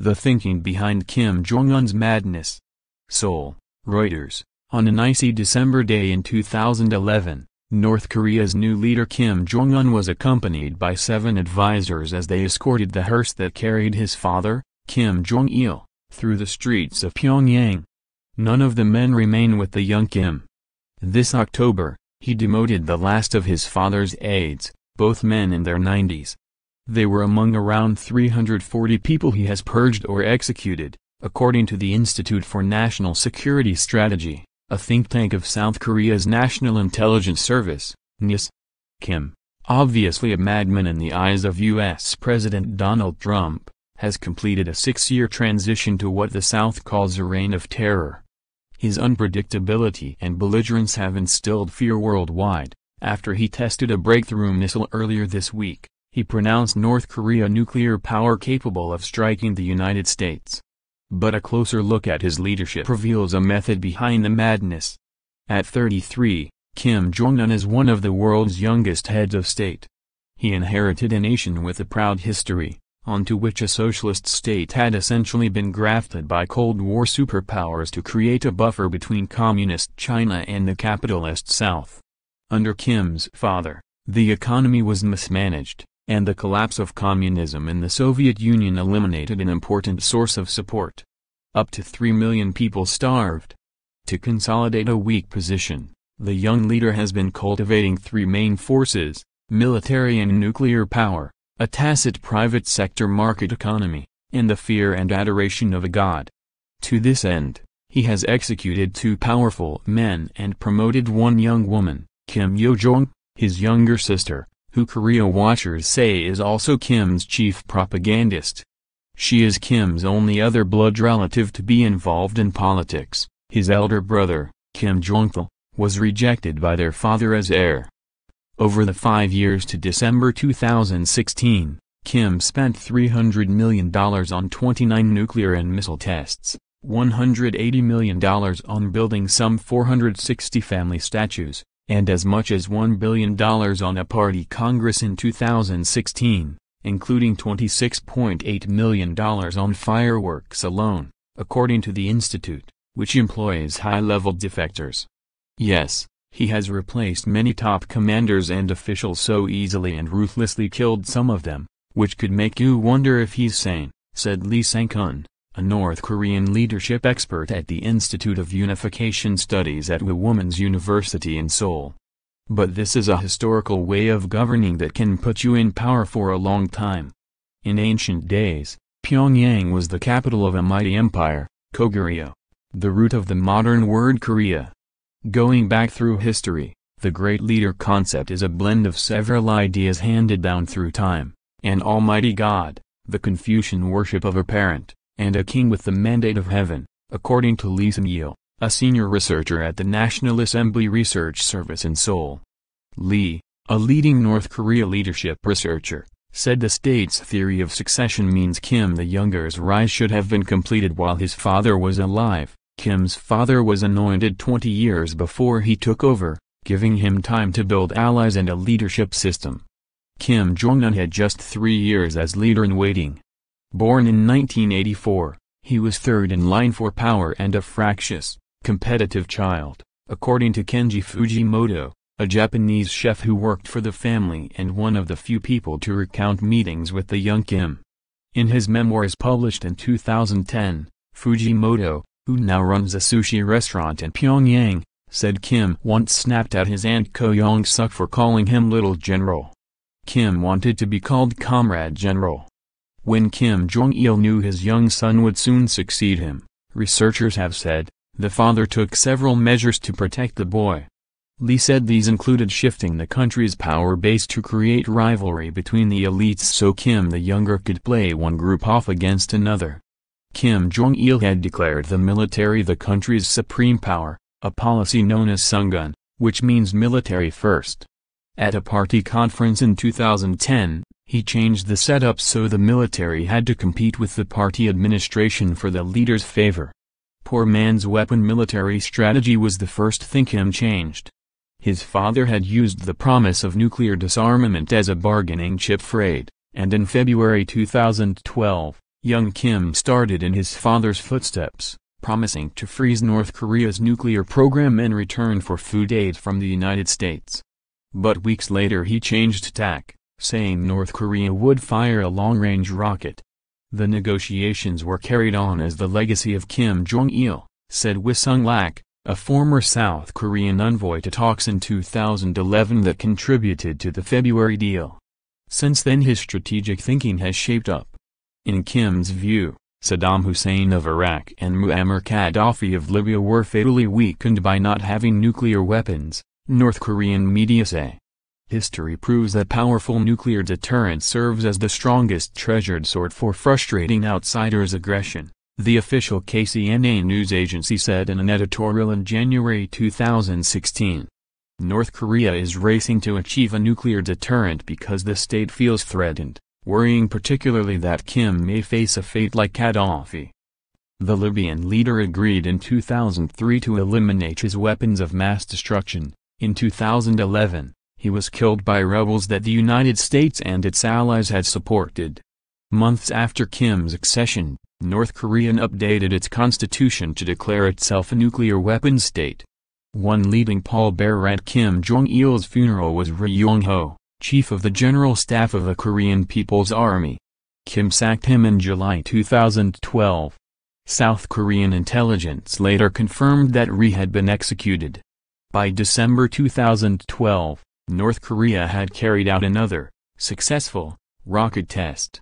The thinking behind Kim Jong Un's madness. Seoul, Reuters. On an icy December day in 2011, North Korea's new leader Kim Jong Un was accompanied by 7 advisors as they escorted the hearse that carried his father, Kim Jong Il, through the streets of Pyongyang. None of the men remain with the young Kim. This October, he demoted the last of his father's aides, both men in their 90s. They were among around 340 people he has purged or executed, according to the Institute for National Security Strategy, a think tank of South Korea's National Intelligence Service, NIS. Kim, obviously a madman in the eyes of U.S. President Donald Trump, has completed a 6-year transition to what the South calls a reign of terror. His unpredictability and belligerence have instilled fear worldwide. After he tested a breakthrough missile earlier this week, he pronounced North Korea nuclear power capable of striking the United States. But a closer look at his leadership reveals a method behind the madness. At 33, Kim Jong Un is one of the world's youngest heads of state. He inherited a nation with a proud history, onto which a socialist state had essentially been grafted by Cold War superpowers to create a buffer between communist China and the capitalist South. Under Kim's father, the economy was mismanaged, and the collapse of communism in the Soviet Union eliminated an important source of support. Up to 3 million people starved. To consolidate a weak position, the young leader has been cultivating 3 main forces: military and nuclear power, a tacit private sector market economy, and the fear and adoration of a god. To this end, he has executed 2 powerful men and promoted 1 young woman, Kim Yo-jong, his younger sister, who Korea watchers say is also Kim's chief propagandist. She is Kim's only other blood relative to be involved in politics. His elder brother, Kim Jong Il, was rejected by their father as heir. Over the 5 years to December 2016, Kim spent $300 million on 29 nuclear and missile tests, $180 million on building some 460 family statues, and as much as $1 billion on a party congress in 2016, including $26.8 million on fireworks alone, according to the institute, which employs high-level defectors. Yes, he has replaced many top commanders and officials so easily and ruthlessly killed some of them, which could make you wonder if he's sane, said Lee Sang-kun, a North Korean leadership expert at the Institute of Unification Studies at Women's University in Seoul. But this is a historical way of governing that can put you in power for a long time. In ancient days, Pyongyang was the capital of a mighty empire, Kogoryeo, the root of the modern word Korea. Going back through history, the great leader concept is a blend of several ideas handed down through time: an almighty God, the Confucian worship of a parent, and a king with the mandate of heaven, according to Jong Il, a senior researcher at the National Assembly Research Service in Seoul. Lee, a leading North Korea leadership researcher, said the state's theory of succession means Kim the Younger's rise should have been completed while his father was alive. Kim's father was anointed 20 years before he took over, giving him time to build allies and a leadership system. Kim Jong Un had just 3 years as leader-in-waiting. Born in 1984, he was third in line for power and a fractious, competitive child, according to Kenji Fujimoto, a Japanese chef who worked for the family and one of the few people to recount meetings with the young Kim. In his memoirs published in 2010, Fujimoto, who now runs a sushi restaurant in Pyongyang, said Kim once snapped at his aunt Ko Young-suk for calling him Little General. Kim wanted to be called Comrade General. When Kim Jong Il knew his young son would soon succeed him, researchers have said, the father took several measures to protect the boy. Lee said these included shifting the country's power base to create rivalry between the elites so Kim the Younger could play one group off against another. Kim Jong Il had declared the military the country's supreme power, a policy known as Sungun, which means military first. At a party conference in 2010, he changed the setup so the military had to compete with the party administration for the leader's favor. Poor man's weapon military strategy was the first thing Kim changed. His father had used the promise of nuclear disarmament as a bargaining chip for aid, and in February 2012, Young Kim started in his father's footsteps, promising to freeze North Korea's nuclear program in return for food aid from the United States. But weeks later he changed tack, saying North Korea would fire a long-range rocket. The negotiations were carried on as the legacy of Kim Jong Il, said Woo Sung-lak, a former South Korean envoy to talks in 2011 that contributed to the February deal. Since then his strategic thinking has shaped up. In Kim's view, Saddam Hussein of Iraq and Muammar Gaddafi of Libya were fatally weakened by not having nuclear weapons, North Korean media say. History proves that powerful nuclear deterrence serves as the strongest treasured sword for frustrating outsiders' aggression, the official KCNA news agency said in an editorial in January 2016. North Korea is racing to achieve a nuclear deterrent because the state feels threatened, worrying particularly that Kim may face a fate like Gaddafi. The Libyan leader agreed in 2003 to eliminate his weapons of mass destruction. In 2011, he was killed by rebels that the United States and its allies had supported. Months after Kim's accession, North Korea updated its constitution to declare itself a nuclear weapons state. One leading pallbearer at Kim Jong Il's funeral was Ri Yong-ho, chief of the General Staff of the Korean People's Army. Kim sacked him in July 2012. South Korean intelligence later confirmed that Ri had been executed. By December 2012, North Korea had carried out another, successful, rocket test.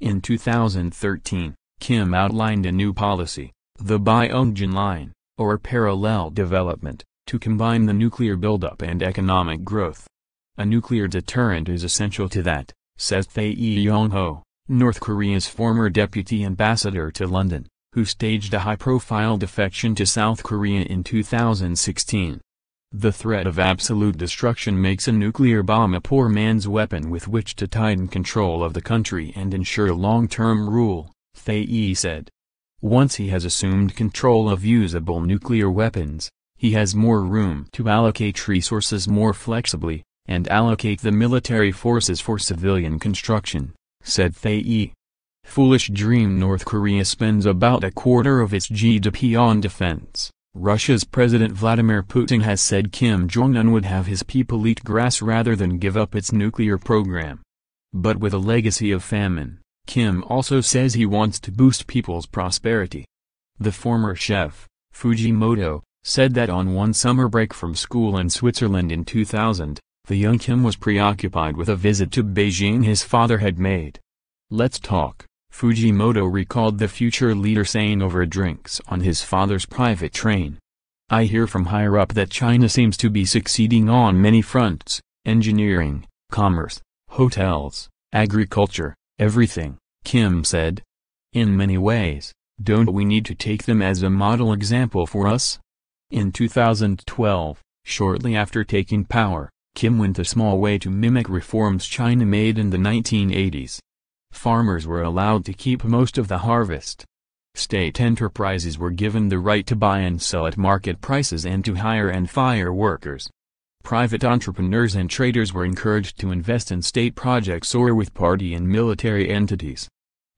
In 2013, Kim outlined a new policy, the Pyongyang line, or parallel development, to combine the nuclear buildup and economic growth. A nuclear deterrent is essential to that, says Tae Yong-ho, North Korea's former deputy ambassador to London, who staged a high-profile defection to South Korea in 2016. The threat of absolute destruction makes a nuclear bomb a poor man's weapon with which to tighten control of the country and ensure long-term rule, Tae said. Once he has assumed control of usable nuclear weapons, he has more room to allocate resources more flexibly, and allocate the military forces for civilian construction, said Tae. Foolish dream. North Korea spends about a quarter of its GDP on defense. Russia's President Vladimir Putin has said Kim Jong Un would have his people eat grass rather than give up its nuclear program. But with a legacy of famine, Kim also says he wants to boost people's prosperity. The former chef, Fujimoto, said that on one summer break from school in Switzerland in 2000, the young Kim was preoccupied with a visit to Beijing his father had made. "Let's talk," Fujimoto recalled the future leader saying over drinks on his father's private train. "I hear from higher up that China seems to be succeeding on many fronts, engineering, commerce, hotels, agriculture, everything," Kim said. "In many ways, don't we need to take them as a model example for us?" In 2012, shortly after taking power, Kim went a small way to mimic reforms China made in the 1980s. Farmers were allowed to keep most of the harvest. State enterprises were given the right to buy and sell at market prices and to hire and fire workers. Private entrepreneurs and traders were encouraged to invest in state projects or with party and military entities.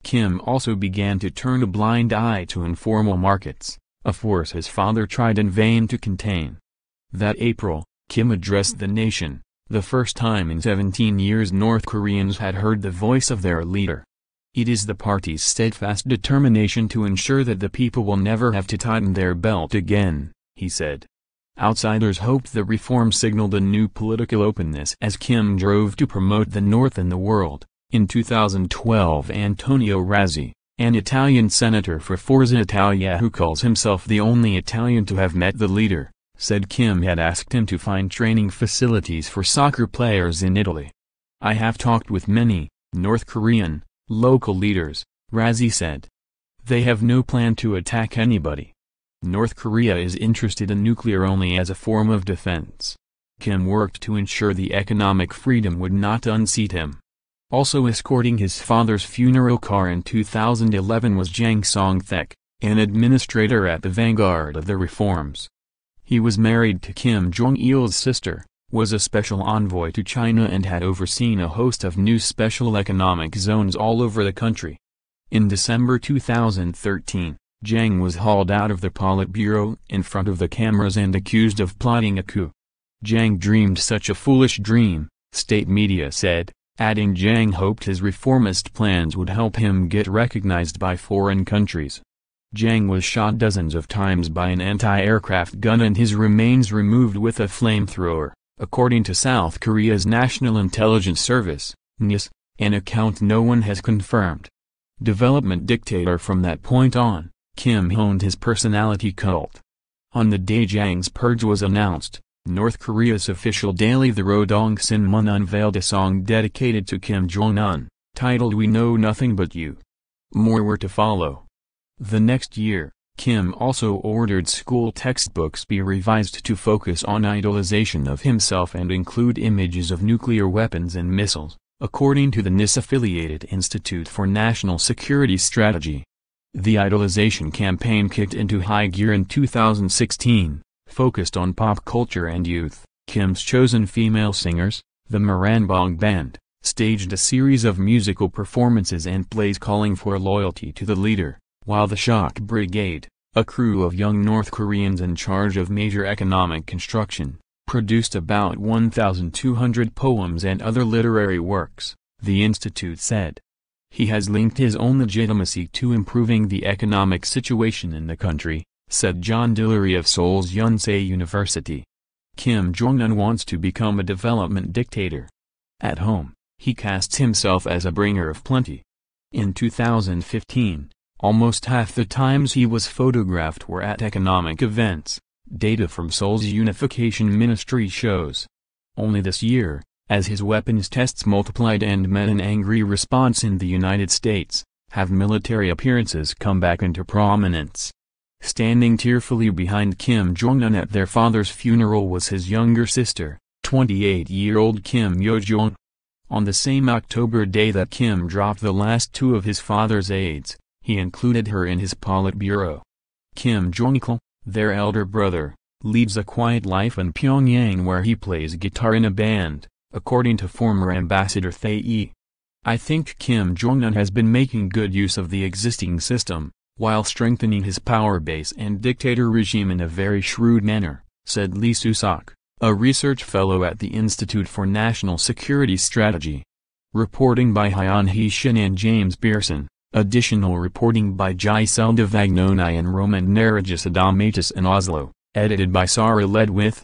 Kim also began to turn a blind eye to informal markets, a force his father tried in vain to contain. That April, Kim addressed the nation, the first time in 17 years North Koreans had heard the voice of their leader. "It is the party's steadfast determination to ensure that the people will never have to tighten their belt again," he said. Outsiders hoped the reform signaled a new political openness as Kim drove to promote the North in the world. In 2012, Antonio Razzi, an Italian senator for Forza Italia who calls himself the only Italian to have met the leader, said Kim had asked him to find training facilities for soccer players in Italy. "I have talked with many North Korean local leaders," Razzi said. "They have no plan to attack anybody. North Korea is interested in nuclear only as a form of defense." Kim worked to ensure the economic freedom would not unseat him. Also escorting his father's funeral car in 2011 was Jang Song-thaek, an administrator at the vanguard of the reforms. He was married to Kim Jong Il's sister, was a special envoy to China and had overseen a host of new special economic zones all over the country. In December 2013, Jang was hauled out of the Politburo in front of the cameras and accused of plotting a coup. Jang dreamed such a foolish dream, state media said, adding Jang hoped his reformist plans would help him get recognized by foreign countries. Jang was shot dozens of times by an anti-aircraft gun and his remains removed with a flamethrower, according to South Korea's National Intelligence Service, NIS, an account no one has confirmed. Development dictator from that point on, Kim honed his personality cult. On the day Jang's purge was announced, North Korea's official daily The Rodong Sinmun unveiled a song dedicated to Kim Jong Un, titled We Know Nothing But You. More were to follow. The next year, Kim also ordered school textbooks be revised to focus on idolization of himself and include images of nuclear weapons and missiles, according to the NIS-affiliated Institute for National Security Strategy. The idolization campaign kicked into high gear in 2016, focused on pop culture and youth. Kim's chosen female singers, the Maranbong Band, staged a series of musical performances and plays calling for loyalty to the leader, while the Shock Brigade, a crew of young North Koreans in charge of major economic construction, produced about 1,200 poems and other literary works, the institute said. He has linked his own legitimacy to improving the economic situation in the country, said John Dillery of Seoul's Yonsei University. Kim Jong Un wants to become a development dictator. At home, he casts himself as a bringer of plenty. In 2015, almost half the times he was photographed were at economic events, data from Seoul's Unification Ministry shows. Only this year, as his weapons tests multiplied and met an angry response in the United States, have military appearances come back into prominence. Standing tearfully behind Kim Jong Un at their father's funeral was his younger sister, 28-year-old Kim Yo-jong. On the same October day that Kim dropped the last two of his father's aides, he included her in his Politburo. Kim Jong Il, their elder brother, leads a quiet life in Pyongyang where he plays guitar in a band, according to former Ambassador Tae. I think Kim Jong Un has been making good use of the existing system, while strengthening his power base and dictator regime in a very shrewd manner, said Lee Soo-sok, a research fellow at the Institute for National Security Strategy. Reporting by Hyun Hee-shin and James Pearson. Additional reporting by Giselle de Vagnoni and Roman Nerigis Adamatis in Oslo, edited by Sarah Ledwith.